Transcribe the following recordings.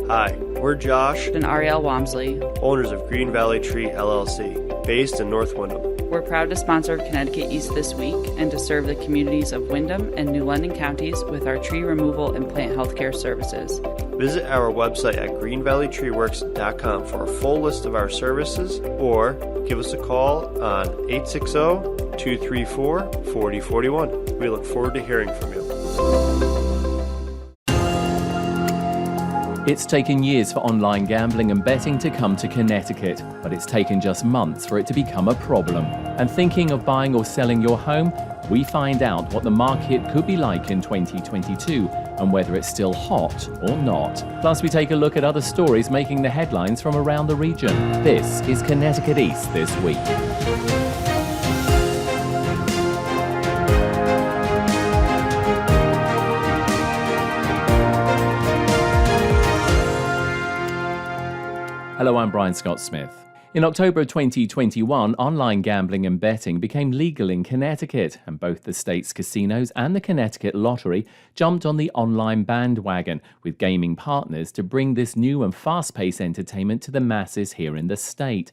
Hi, we're Josh and Ariel Wamsley, owners of Green Valley Tree LLC, based in North Windham. We're proud to sponsor Connecticut East This week and to serve the communities of Windham and New London counties with our tree removal and plant healthcare services. Visit our website at greenvalleytreeworks.com for a full list of our services or give us a call on 860-234-4041. We look forward to hearing from you. It's taken years for online gambling and betting to come to Connecticut, but it's taken just months for it to become a problem. And thinking of buying or selling your home, we find out what the market could be like in 2022 and whether it's still hot or not. Plus, we take a look at other stories making the headlines from around the region. This is Connecticut East This Week. Hello, I'm Brian Scott Smith. In October 2021, online gambling and betting became legal in Connecticut, and both the state's casinos and the Connecticut Lottery jumped on the online bandwagon with gaming partners to bring this new and fast-paced entertainment to the masses here in the state.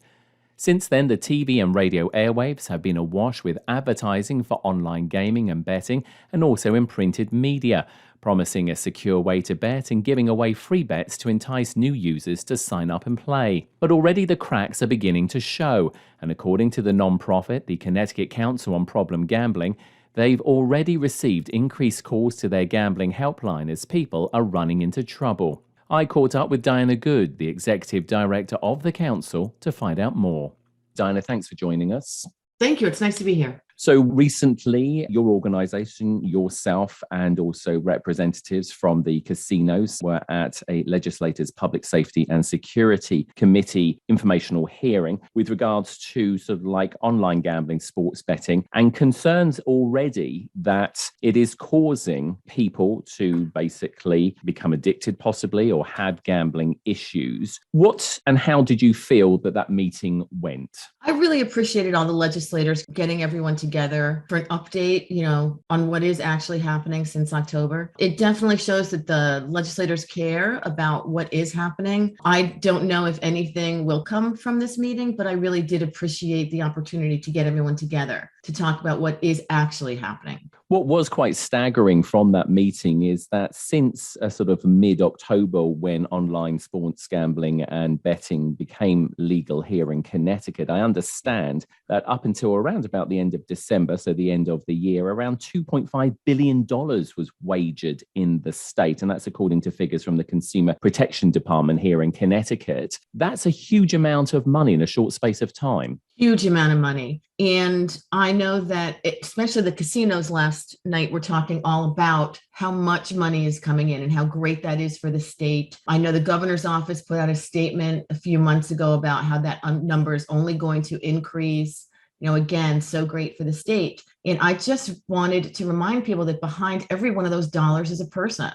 Since then, the TV and radio airwaves have been awash with advertising for online gaming and betting, and also in printed media, promising a secure way to bet and giving away free bets to entice new users to sign up and play. But already the cracks are beginning to show, and according to the non-profit, the Connecticut Council on Problem Gambling, they've already received increased calls to their gambling helpline as people are running into trouble. I caught up with Diana Good, the executive director of the council, to find out more. Diana, thanks for joining us. Thank you. It's nice to be here. So recently, your organization, yourself, and also representatives from the casinos were at a legislator's Public Safety and Security Committee informational hearing with regards to sort of like online gambling, sports betting, and concerns already that it is causing people to basically become addicted possibly or have gambling issues. What and how did you feel that meeting went? I really appreciated all the legislators getting everyone together for an update, on what is actually happening since October. It definitely shows that the legislators care about what is happening. I don't know if anything will come from this meeting, but I really did appreciate the opportunity to get everyone together to talk about what is actually happening. What was quite staggering from that meeting is that since sort of mid-October, when online sports gambling and betting became legal here in Connecticut, I understand that up until around about the end of December, so the end of the year, around $2.5 billion was wagered in the state. And that's according to figures from the Consumer Protection Department here in Connecticut. That's a huge amount of money in a short space of time. Huge amount of money. And I know that especially the casinos last night were talking all about how much money is coming in and how great that is for the state. I know the governor's office put out a statement a few months ago about how that number is only going to increase. Again, so great for the state. And I just wanted to remind people that behind every one of those dollars is a person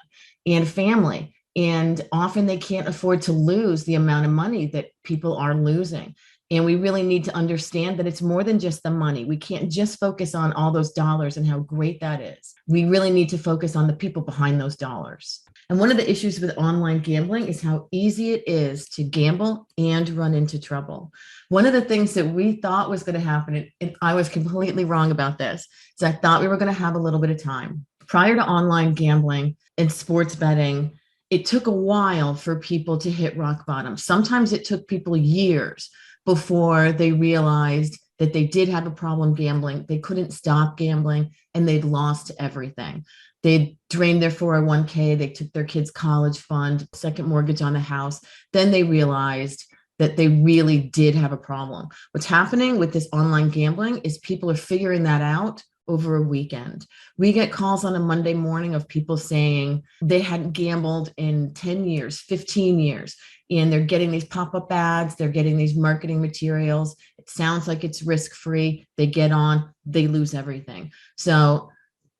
and family. And often they can't afford to lose the amount of money that people are losing. And we really need to understand that it's more than just the money. We can't just focus on all those dollars and how great that is. We really need to focus on the people behind those dollars. And one of the issues with online gambling is how easy it is to gamble and run into trouble. One of the things that we thought was going to happen, and I was completely wrong about this, is I thought we were going to have a little bit of time. Prior to online gambling and sports betting, it took a while for people to hit rock bottom. Sometimes it took people years before they realized that they did have a problem gambling, they couldn't stop gambling, and they'd lost everything. They'd drained their 401k, they took their kids' college fund, second mortgage on the house. Then they realized that they really did have a problem. What's happening with this online gambling is people are figuring that out over a weekend. We get calls on a Monday morning of people saying they hadn't gambled in 10 years, 15 years. And they're getting these pop-up ads, they're getting these marketing materials. It sounds like it's risk-free. They get on, they lose everything. So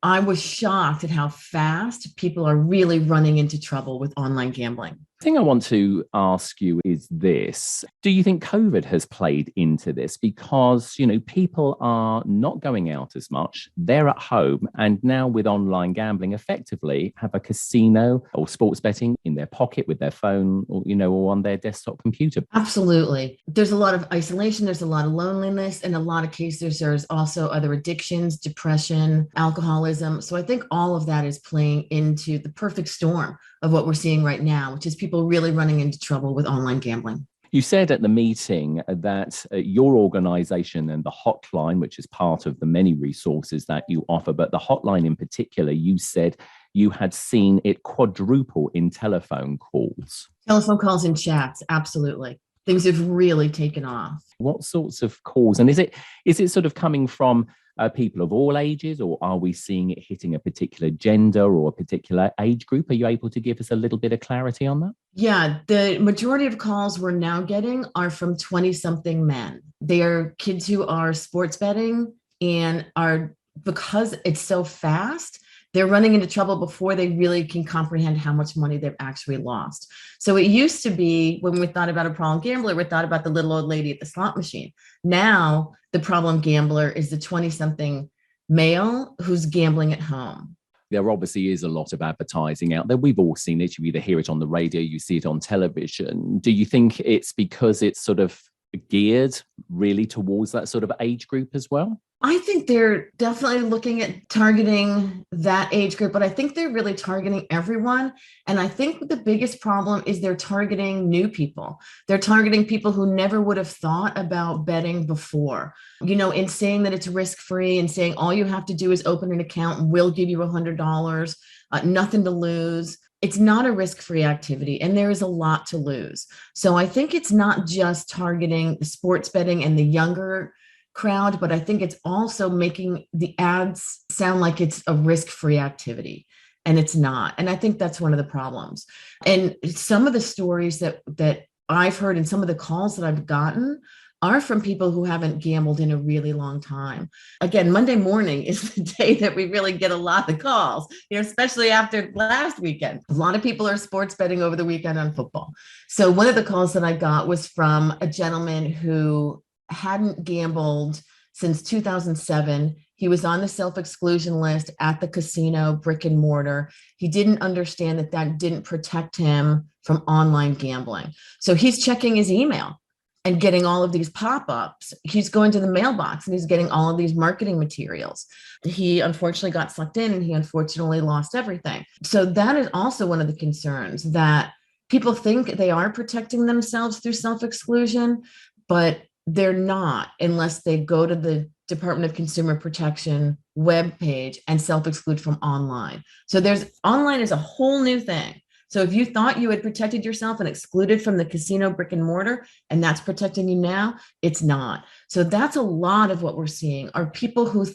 I was shocked at how fast people are really running into trouble with online gambling. thing I want to ask you is this. Do you think COVID has played into this? Because, people are not going out as much. They're at home. And now with online gambling, effectively have a casino or sports betting in their pocket with their phone or on their desktop computer. Absolutely. There's a lot of isolation. There's a lot of loneliness. In a lot of cases, there's also other addictions, depression, alcoholism. So I think all of that is playing into the perfect storm of what we're seeing right now, which is people really running into trouble with online gambling. You said at the meeting that your organization and the hotline, which is part of the many resources that you offer, but the hotline in particular, you said you had seen it quadruple in telephone calls. Telephone calls and chats, absolutely. Things have really taken off. What sorts of calls? And is it sort of coming from people of all ages, or are we seeing it hitting a particular gender or a particular age group? Are you able to give us a little bit of clarity on that? Yeah, the majority of calls we're now getting are from 20-something men. They are kids who are sports betting and are, because it's so fast, they're running into trouble before they really can comprehend how much money they've actually lost. So it used to be when we thought about a problem gambler, we thought about the little old lady at the slot machine. Now the problem gambler is the 20-something male who's gambling at home. There obviously is a lot of advertising out there. We've all seen it. You either hear it on the radio, you see it on television. Do you think it's because it's sort of geared really towards that sort of age group as well? I think they're definitely looking at targeting that age group, but I think they're really targeting everyone. And I think the biggest problem is they're targeting new people. They're targeting people who never would have thought about betting before, in saying that it's risk-free and saying all you have to do is open an account and we'll give you $100, nothing to lose. It's not a risk-free activity, and there is a lot to lose. So I think it's not just targeting the sports betting and the younger crowd, but I think it's also making the ads sound like it's a risk-free activity, and it's not. And I think that's one of the problems. And some of the stories that I've heard and some of the calls that I've gotten are from people who haven't gambled in a really long time. Again, Monday morning is the day that we really get a lot of calls, especially after last weekend. A lot of people are sports betting over the weekend on football. So one of the calls that I got was from a gentleman who hadn't gambled since 2007. He was on the self-exclusion list at the casino, brick and mortar. He didn't understand that didn't protect him from online gambling. So he's checking his email and getting all of these pop-ups. He's going to the mailbox and he's getting all of these marketing materials. He unfortunately got sucked in and he unfortunately lost everything. So that is also one of the concerns, that people think they are protecting themselves through self-exclusion, but they're not unless they go to the Department of Consumer Protection webpage and self-exclude from online. So online is a whole new thing. So if you thought you had protected yourself and excluded from the casino brick and mortar, and that's protecting you now, it's not. So that's a lot of what we're seeing are people who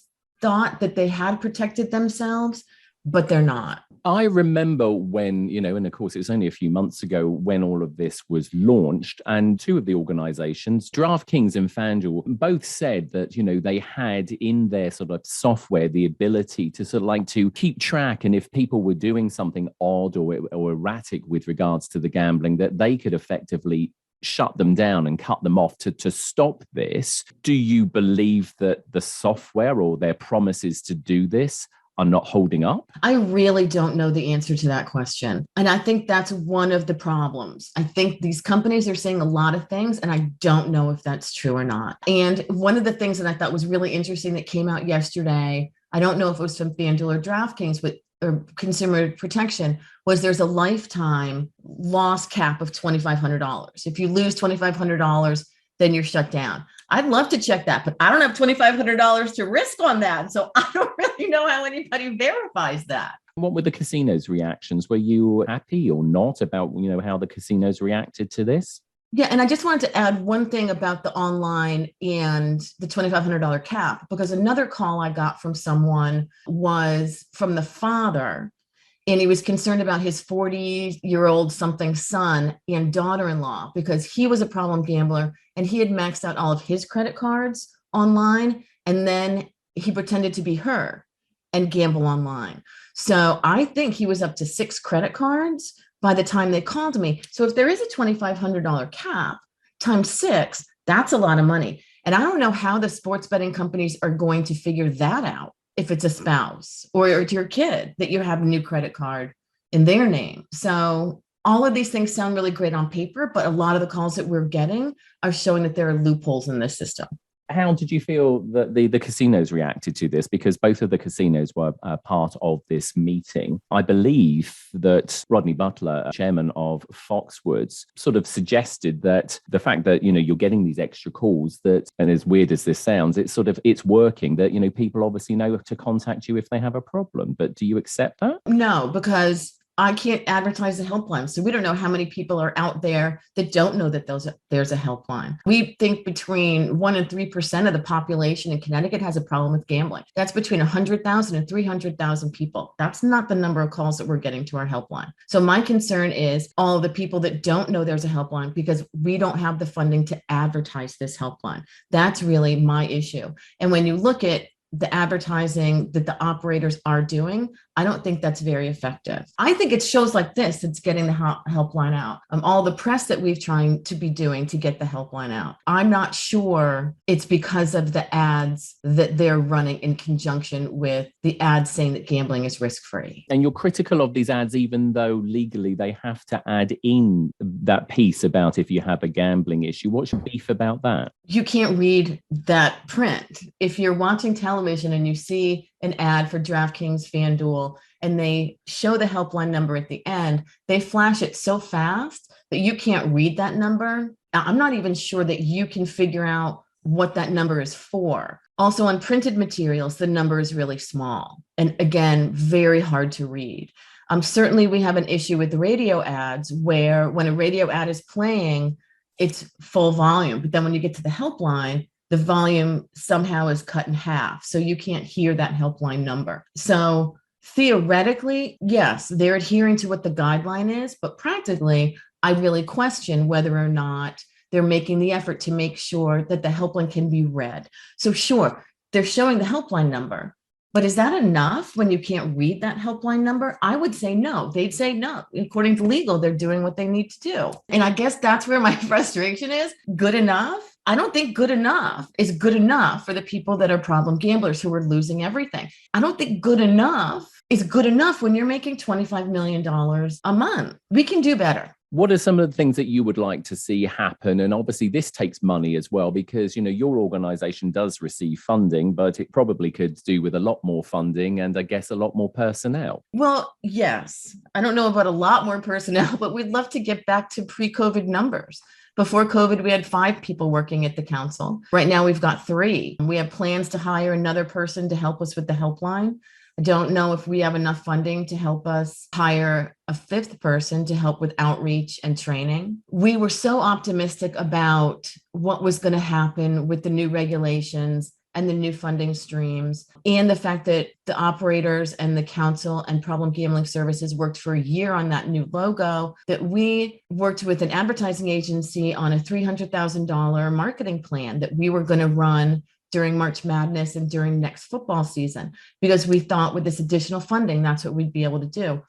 thought that they had protected themselves, but they're not. I remember when, and of course it was only a few months ago when all of this was launched, and two of the organizations, DraftKings and FanDuel, both said that, they had in their sort of software the ability to sort of like to keep track. And if people were doing something odd or erratic with regards to the gambling, that they could effectively shut them down and cut them off to stop this. Do you believe that the software or their promises to do this are not holding up? I really don't know the answer to that question. And I think that's one of the problems. I think these companies are saying a lot of things, and I don't know if that's true or not. And one of the things that I thought was really interesting that came out yesterday, I don't know if it was from FanDuel or DraftKings, or Consumer Protection, was there's a lifetime loss cap of $2,500. If you lose $2,500, then you're shut down. I'd love to check that, but I don't have $2,500 to risk on that. So I don't really know how anybody verifies that. What were the casinos' reactions? Were you happy or not about, how the casinos reacted to this? Yeah. And I just wanted to add one thing about the online and the $2,500 cap, because another call I got from someone was from the father, and he was concerned about his 40-year-old something son and daughter-in-law, because he was a problem gambler and he had maxed out all of his credit cards online. And then he pretended to be her and gamble online. So I think he was up to 6 credit cards by the time they called me. So if there is a $2,500 cap times 6, that's a lot of money. And I don't know how the sports betting companies are going to figure that out if it's a spouse or it's your kid that you have a new credit card in their name. So all of these things sound really great on paper, but a lot of the calls that we're getting are showing that there are loopholes in this system. How did you feel that the casinos reacted to this? Because both of the casinos were part of this meeting. I believe that Rodney Butler, chairman of Foxwoods, sort of suggested that the fact that, you're getting these extra calls that, and as weird as this sounds, it's working, that, people obviously know to contact you if they have a problem. But do you accept that? No, because I can't advertise the helpline. So we don't know how many people are out there that don't know that there's a helpline. We think between 1% and 3% of the population in Connecticut has a problem with gambling. That's between 100,000 and 300,000 people. That's not the number of calls that we're getting to our helpline. So my concern is all of the people that don't know there's a helpline because we don't have the funding to advertise this helpline. That's really my issue. And when you look at the advertising that the operators are doing, I don't think that's very effective. I think it's shows like this that's getting the helpline out. All the press that we've trying to be doing to get the helpline out. I'm not sure it's because of the ads that they're running in conjunction with the ads saying that gambling is risk-free. And you're critical of these ads, even though legally they have to add in that piece about if you have a gambling issue. What's your beef about that? You can't read that print. If you're watching television and you see an ad for DraftKings, FanDuel, and they show the helpline number at the end, they flash it so fast that you can't read that number. I'm not even sure that you can figure out what that number is for. Also, on printed materials, the number is really small and, again, very hard to read. Certainly, we have an issue with the radio ads where when a radio ad is playing, it's full volume. But then when you get to the helpline, the volume somehow is cut in half. So you can't hear that helpline number. So theoretically, yes, they're adhering to what the guideline is, but practically, I really question whether or not they're making the effort to make sure that the helpline can be read. So sure, they're showing the helpline number, but is that enough when you can't read that helpline number? I would say no. They'd say no. According to legal, they're doing what they need to do. And I guess that's where my frustration is. Good enough? I don't think good enough is good enough for the people that are problem gamblers who are losing everything. I don't think good enough is good enough when you're making $25 million a month. We can do better. What are some of the things that you would like to see happen? And obviously this takes money as well, because, your organization does receive funding, but it probably could do with a lot more funding and I guess a lot more personnel. Well, yes. I don't know about a lot more personnel, but we'd love to get back to pre-COVID numbers. Before COVID, we had 5 people working at the council. Right now, we've got 3. We have plans to hire another person to help us with the helpline. I don't know if we have enough funding to help us hire a 5th person to help with outreach and training. We were so optimistic about what was going to happen with the new regulations and the new funding streams, and the fact that the operators and the council and Problem Gambling Services worked for a year on that new logo, that we worked with an advertising agency on a $300,000 marketing plan that we were going to run during March Madness and during next football season, because we thought with this additional funding, that's what we'd be able to do.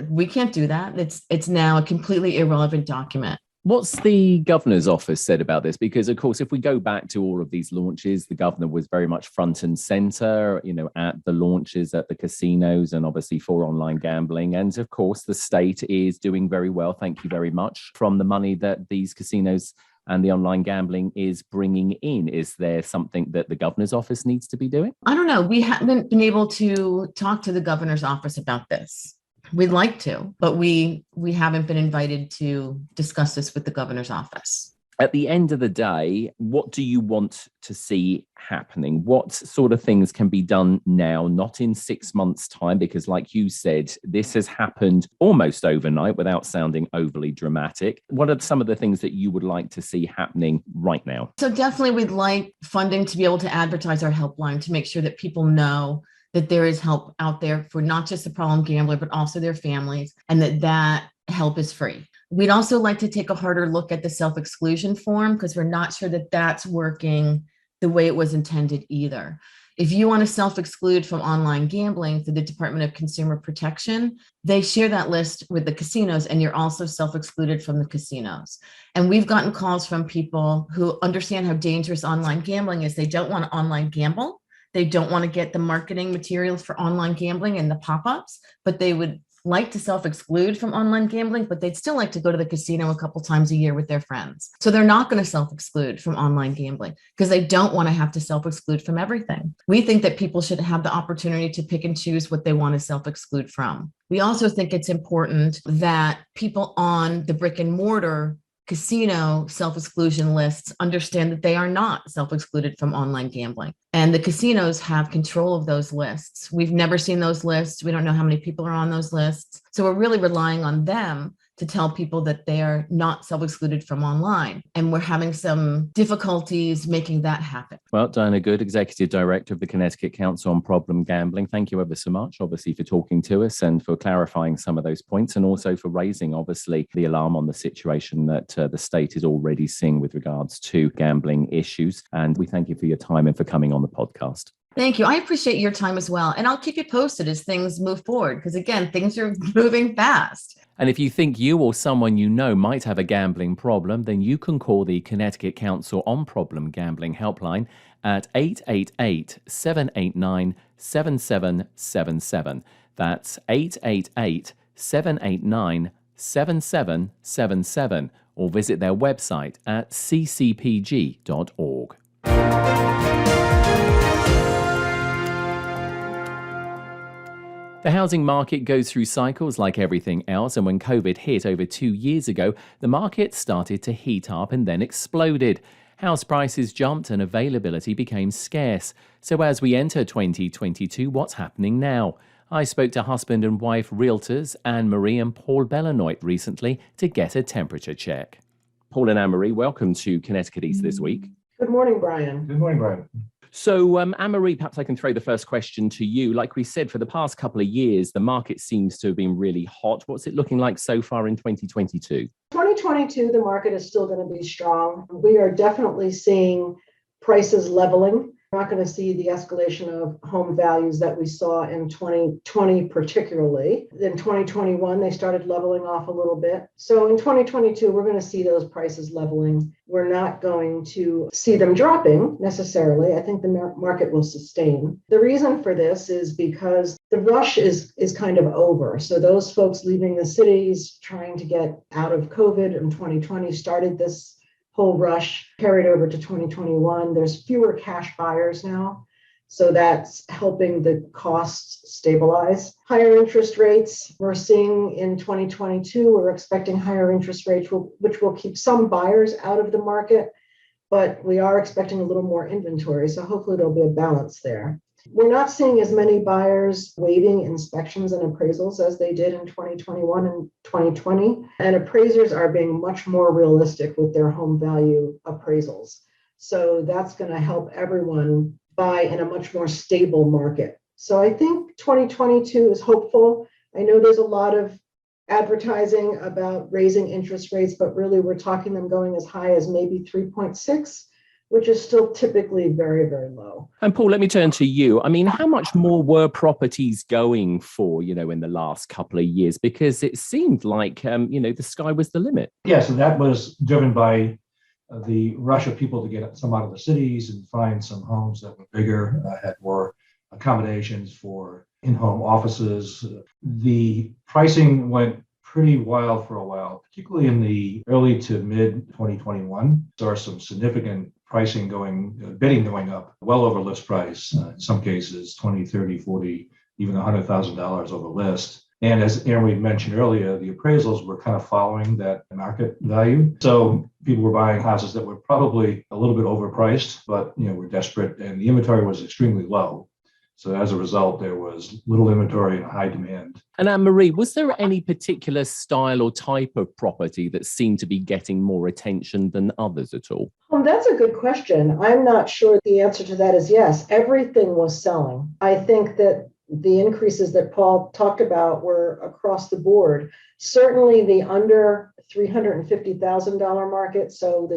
We can't do that. It's now a completely irrelevant document. What's the governor's office said about this? Because, of course, if we go back to all of these launches, the governor was very much front and center, at the launches at the casinos and obviously for online gambling. And, of course, the state is doing very well, thank you very much, from the money that these casinos and the online gambling is bringing in. Is there something that the governor's office needs to be doing? I don't know. We haven't been able to talk to the governor's office about this. We'd like to, but we haven't been invited to discuss this with the governor's office. At the end of the day, what do you want to see happening? What sort of things can be done now, not in 6 months' time? Because like you said, this has happened almost overnight without sounding overly dramatic. What are some of the things that you would like to see happening right now? So definitely we'd like funding to be able to advertise our helpline to make sure that people know that there is help out there for not just the problem gambler, but also their families, and that help is free. We'd also like to take a harder look at the self-exclusion form because we're not sure that that's working the way it was intended either. If you want to self-exclude from online gambling through the Department of Consumer Protection, they share that list with the casinos, and you're also self-excluded from the casinos. And we've gotten calls from people who understand how dangerous online gambling is. They don't want to online gamble. They don't want to get the marketing materials for online gambling and the pop-ups, but they would like to self-exclude from online gambling, but they'd still like to go to the casino a couple times a year with their friends. So they're not going to self-exclude from online gambling because they don't want to have to self-exclude from everything. We think that people should have the opportunity to pick and choose what they want to self-exclude from. We also think it's important that people on the brick and mortar casino self-exclusion lists understand that they are not self-excluded from online gambling. And the casinos have control of those lists. We've never seen those lists. We don't know how many people are on those lists. So we're really relying on them to tell people that they are not self-excluded from online. And we're having some difficulties making that happen. Well, Diana Good, Executive Director of the Connecticut Council on Problem Gambling. Thank you ever so much, obviously, for talking to us and for clarifying some of those points, and also for raising, obviously, the alarm on the situation that the state is already seeing with regards to gambling issues. And we thank you for your time and for coming on the podcast. Thank you. I appreciate your time as well. And I'll keep you posted as things move forward, because again, things are moving fast. And if you think you or someone you know might have a gambling problem, then you can call the Connecticut Council on Problem Gambling helpline at 888-789-7777. That's 888-789-7777, or visit their website at ccpg.org. The housing market goes through cycles like everything else, and when COVID hit over 2 years ago, the market started to heat up and then exploded. House prices jumped and availability became scarce. So as we enter 2022, what's happening now? I spoke to husband and wife realtors Anne-Marie and Paul Bellanoit recently to get a temperature check. Paul and Anne-Marie, welcome to Connecticut East This Week. Good morning, Brian. Good morning, Brian. So, Anne-Marie, perhaps I can throw the first question to you. Like we said, for the past couple of years, the market seems to have been really hot. What's it looking like so far in 2022? 2022, the market is still going to be strong. We are definitely seeing prices leveling. We're not going to see the escalation of home values that we saw in 2020 particularly. In 2021, they started leveling off a little bit. So in 2022, we're going to see those prices leveling. We're not going to see them dropping necessarily. I think the market will sustain. The reason for this is because the rush is kind of over. So those folks leaving the cities, trying to get out of COVID in 2020 started this whole rush, carried over to 2021. There's fewer cash buyers now, so that's helping the costs stabilize. Higher interest rates we're seeing in 2022. We're expecting higher interest rates, which will keep some buyers out of the market, but we are expecting a little more inventory, so hopefully there'll be a balance there. We're not seeing as many buyers waiving inspections and appraisals as they did in 2021 and 2020. And appraisers are being much more realistic with their home value appraisals. So that's going to help everyone buy in a much more stable market. So I think 2022 is hopeful. I know there's a lot of advertising about raising interest rates, but really we're talking them going as high as maybe 3.6. which is still typically very, very low. And Paul, let me turn to you. I mean, how much more were properties going for, in the last couple of years? Because it seemed like, the sky was the limit. Yes, and that was driven by the rush of people to get some out of the cities and find some homes that were bigger, had more accommodations for in-home offices. The pricing went pretty wild for a while, particularly in the early to mid 2021. There are some significant bidding going up well over list price, in some cases 20, 30, 40, even $100,000 over list. And as Aaron mentioned earlier, the appraisals were kind of following that market value. So people were buying houses that were probably a little bit overpriced, but were desperate, and the inventory was extremely low. So as a result, there was little inventory and high demand. And Anne-Marie, was there any particular style or type of property that seemed to be getting more attention than others at all? Well, that's a good question. I'm not sure the answer to that is yes. Everything was selling. I think that the increases that Paul talked about were across the board. Certainly the under $350,000 market, so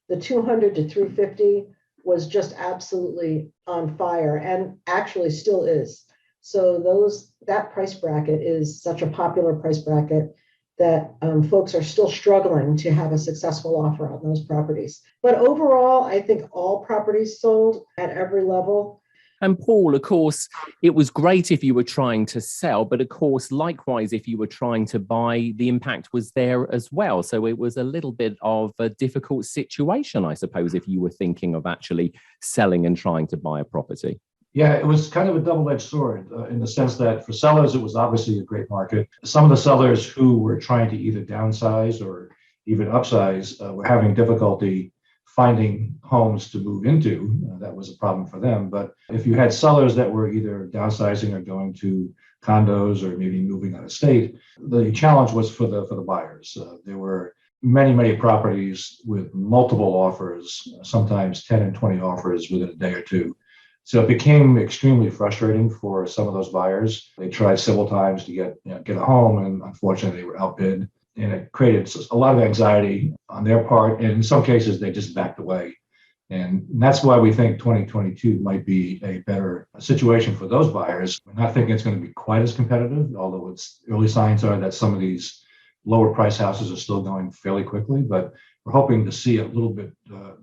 the 200 to 350 was just absolutely on fire and actually still is. So that price bracket is such a popular price bracket that folks are still struggling to have a successful offer on those properties. But overall, I think all properties sold at every level. And Paul, of course, it was great if you were trying to sell, but of course, likewise, if you were trying to buy, the impact was there as well. So it was a little bit of a difficult situation, I suppose, if you were thinking of actually selling and trying to buy a property. Yeah, it was kind of a double-edged sword in the sense that for sellers, it was obviously a great market. Some of the sellers who were trying to either downsize or even upsize were having difficulty finding homes to move into. That was a problem for them. But if you had sellers that were either downsizing or going to condos or maybe moving out of state, the challenge was for the buyers. There were many properties with multiple offers, sometimes 10 and 20 offers within a day or two. So it became extremely frustrating for some of those buyers. They tried several times to get a home, and unfortunately, they were outbid. And it created a lot of anxiety on their part. And in some cases, they just backed away. And that's why we think 2022 might be a better situation for those buyers. We're not thinking it's going to be quite as competitive, although early signs are that some of these lower price houses are still going fairly quickly. But we're hoping to see a little bit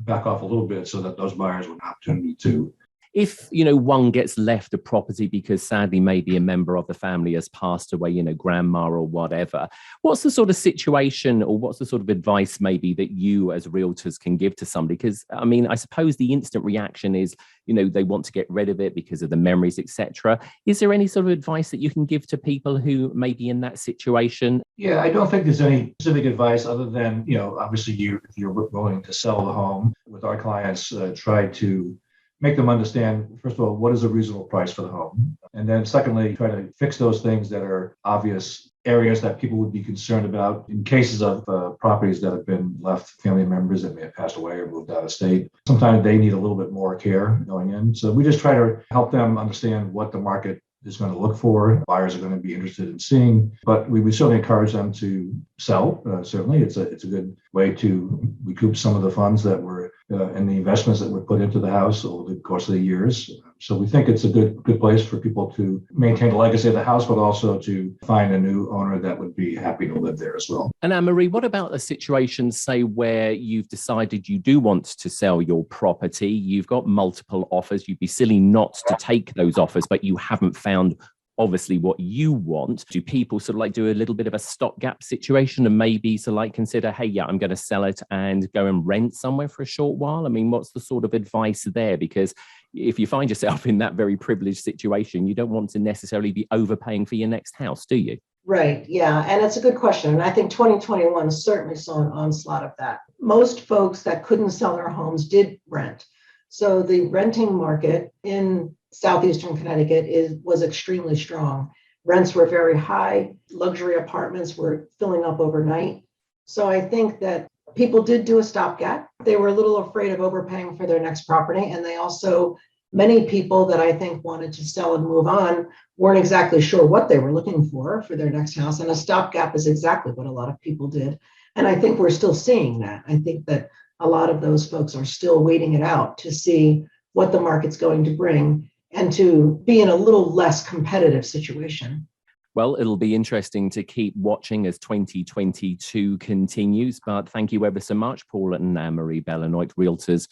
back off a little bit so that those buyers will have an opportunity to. If, one gets left a property because sadly maybe a member of the family has passed away, grandma or whatever, what's the sort of situation or what's the sort of advice maybe that you as realtors can give to somebody? Because, I suppose the instant reaction is, they want to get rid of it because of the memories, etc. Is there any sort of advice that you can give to people who may be in that situation? Yeah, I don't think there's any specific advice other than, obviously if you're willing to sell the home with our clients, try to make them understand, first of all, what is a reasonable price for the home? And then secondly, try to fix those things that are obvious areas that people would be concerned about in cases of properties that have been left family members that may have passed away or moved out of state. Sometimes they need a little bit more care going in. So we just try to help them understand what the market is going to look for. Buyers are going to be interested in seeing, but we would certainly encourage them to sell. Certainly, it's a good way to recoup some of the funds that were and the investments that were put into the house over the course of the years. So we think it's a good place for people to maintain the legacy of the house, but also to find a new owner that would be happy to live there as well. And Anne-Marie, what about a situation, say, where you've decided you do want to sell your property, you've got multiple offers, you'd be silly not to take those offers, but you haven't found obviously what you want? Do people sort of like do a little bit of a stopgap situation and maybe sort of like consider, hey, yeah, I'm going to sell it and go and rent somewhere for a short while? I mean, what's the sort of advice there? Because if you find yourself in that very privileged situation, you don't want to necessarily be overpaying for your next house, do you? Right. Yeah. And it's a good question. And I think 2021 certainly saw an onslaught of that. Most folks that couldn't sell their homes did rent. So the renting market in southeastern Connecticut was extremely strong. Rents were very high. Luxury apartments were filling up overnight. So I think that people did do a stopgap. They were a little afraid of overpaying for their next property. And they also, many people that I think wanted to sell and move on weren't exactly sure what they were looking for their next house. And a stopgap is exactly what a lot of people did. And I think we're still seeing that. I think that a lot of those folks are still waiting it out to see what the market's going to bring and to be in a little less competitive situation. Well, it'll be interesting to keep watching as 2022 continues. But thank you ever so much, Paul and Anne-Marie Bellanoit, realtors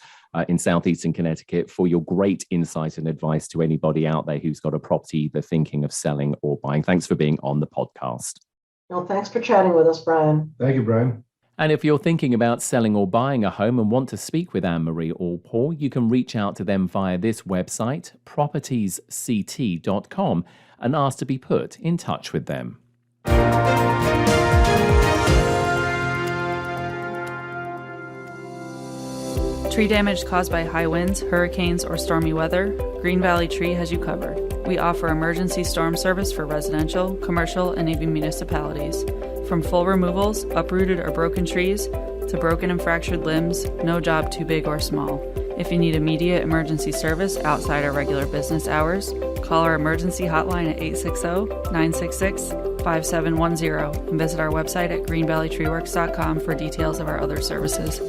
in southeastern Connecticut, for your great insight and advice to anybody out there who's got a property either thinking of selling or buying. Thanks for being on the podcast. Well, thanks for chatting with us, Brian. Thank you, Brian. And if you're thinking about selling or buying a home and want to speak with Anne-Marie or Paul, you can reach out to them via this website, propertiesct.com, and ask to be put in touch with them. Tree damage caused by high winds, hurricanes, or stormy weather? Green Valley Tree has you covered. We offer emergency storm service for residential, commercial, and even municipalities. From full removals, uprooted or broken trees, to broken and fractured limbs, no job too big or small. If you need immediate emergency service outside our regular business hours, call our emergency hotline at 860-966-5710 and visit our website at greenvalleytreeworks.com for details of our other services.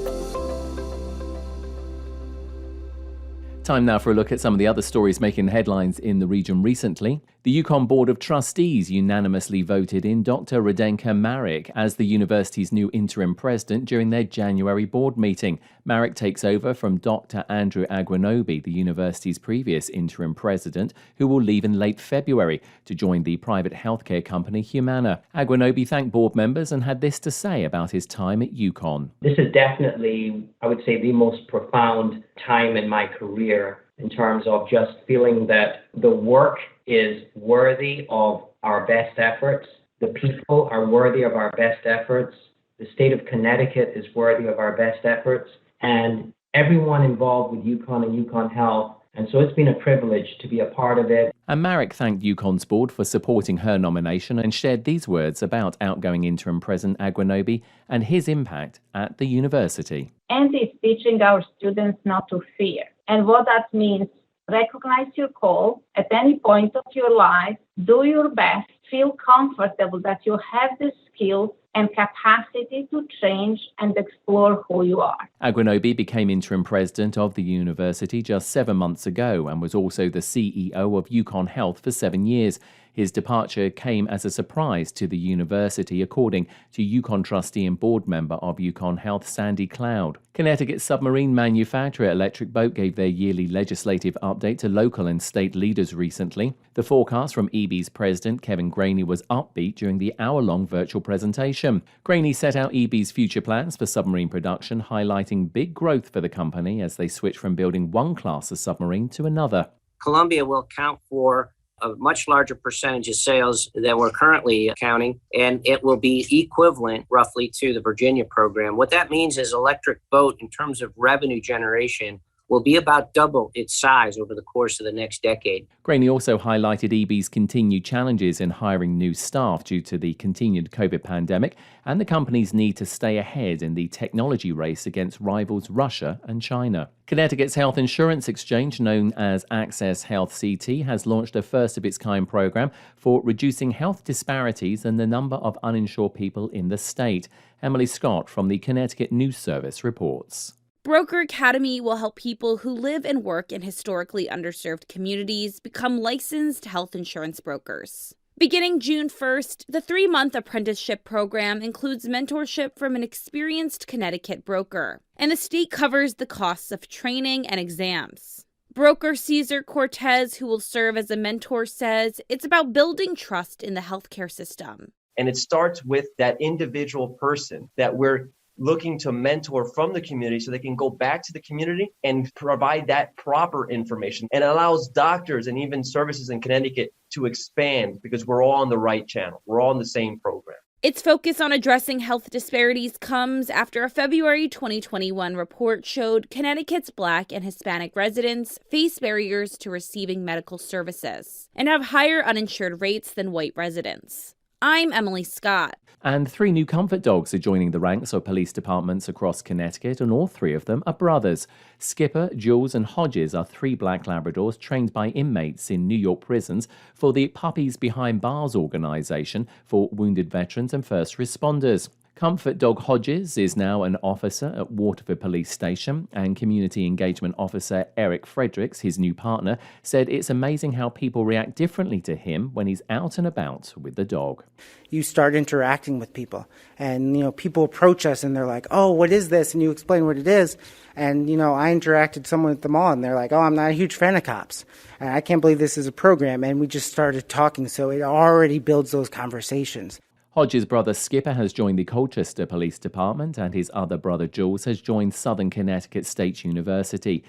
Time now for a look at some of the other stories making headlines in the region recently. The Yukon Board of Trustees unanimously voted in Dr. Radenka Marek as the university's new interim president during their January board meeting. Marek takes over from Dr. Andrew Aguanobi, the university's previous interim president, who will leave in late February to join the private healthcare company Humana. Aguanobi thanked board members and had this to say about his time at Yukon. This is definitely, I would say, the most profound time in my career in terms of just feeling that the work is worthy of our best efforts. The people are worthy of our best efforts. The state of Connecticut is worthy of our best efforts. And everyone involved with Yukon and Yukon Health. And so it's been a privilege to be a part of it. And Marek thanked Yukon's board for supporting her nomination and shared these words about outgoing interim president Aguanobi and his impact at the university. And is teaching our students not to fear. And what that means, recognize your call at any point of your life, do your best, feel comfortable that you have the skills and capacity to change and explore who you are. Aguanobi became interim president of the university just 7 months ago and was also the CEO of Yukon Health for 7 years. His departure came as a surprise to the university, according to Yukon trustee and board member of Yukon Health, Sandy Cloud. Connecticut submarine manufacturer Electric Boat gave their yearly legislative update to local and state leaders recently. The forecast from EB's president, Kevin Graney, was upbeat during the hour-long virtual presentation. Graney set out EB's future plans for submarine production, highlighting big growth for the company as they switch from building one class of submarine to another. Columbia will account for a much larger percentage of sales than we're currently accounting, and it will be equivalent roughly to the Virginia program. What that means is Electric Boat, in terms of revenue generation, will be about double its size over the course of the next decade. Graney also highlighted EB's continued challenges in hiring new staff due to the continued COVID pandemic and the company's need to stay ahead in the technology race against rivals Russia and China. Connecticut's health insurance exchange, known as Access Health CT, has launched a first-of-its-kind program for reducing health disparities and the number of uninsured people in the state. Emily Scott from the Connecticut News Service reports. Broker Academy will help people who live and work in historically underserved communities become licensed health insurance brokers. Beginning June 1st, the 3-month apprenticeship program includes mentorship from an experienced Connecticut broker, and the state covers the costs of training and exams. Broker Cesar Cortez, who will serve as a mentor, says it's about building trust in the healthcare system. And it starts with that individual person that we're looking to mentor from the community so they can go back to the community and provide that proper information. And it allows doctors and even services in Connecticut to expand because we're all on the right channel. We're all in the same program. Its focus on addressing health disparities comes after a February 2021 report showed Connecticut's Black and Hispanic residents face barriers to receiving medical services and have higher uninsured rates than white residents. I'm Emily Scott. And 3 new comfort dogs are joining the ranks of police departments across Connecticut, and all 3 of them are brothers. Skipper, Jules, and Hodges are 3 black Labradors trained by inmates in New York prisons for the Puppies Behind Bars organization for wounded veterans and first responders. Comfort Dog Hodges is now an officer at Waterford Police Station, and Community Engagement Officer Eric Fredericks, his new partner, said it's amazing how people react differently to him when he's out and about with the dog. You start interacting with people, and people approach us and they're like, "Oh, what is this?" And you explain what it is, and I interacted someone with them all, and they're like, "Oh, I'm not a huge fan of cops, and I can't believe this is a program." And we just started talking, so it already builds those conversations. Hodges' brother Skipper has joined the Colchester Police Department, and his other brother Jules has joined Southern Connecticut State University.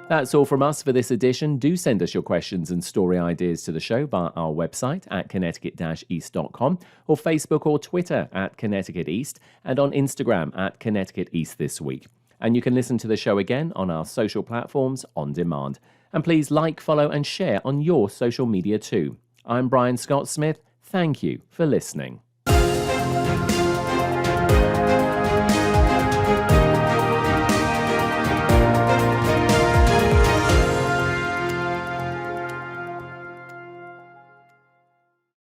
That's all from us for this edition. Do send us your questions and story ideas to the show via our website at connecticut-east.com or Facebook or Twitter at Connecticut East and on Instagram at Connecticut East This Week. And you can listen to the show again on our social platforms on demand. And please like, follow, and share on your social media too. I'm Brian Scott Smith. Thank you for listening.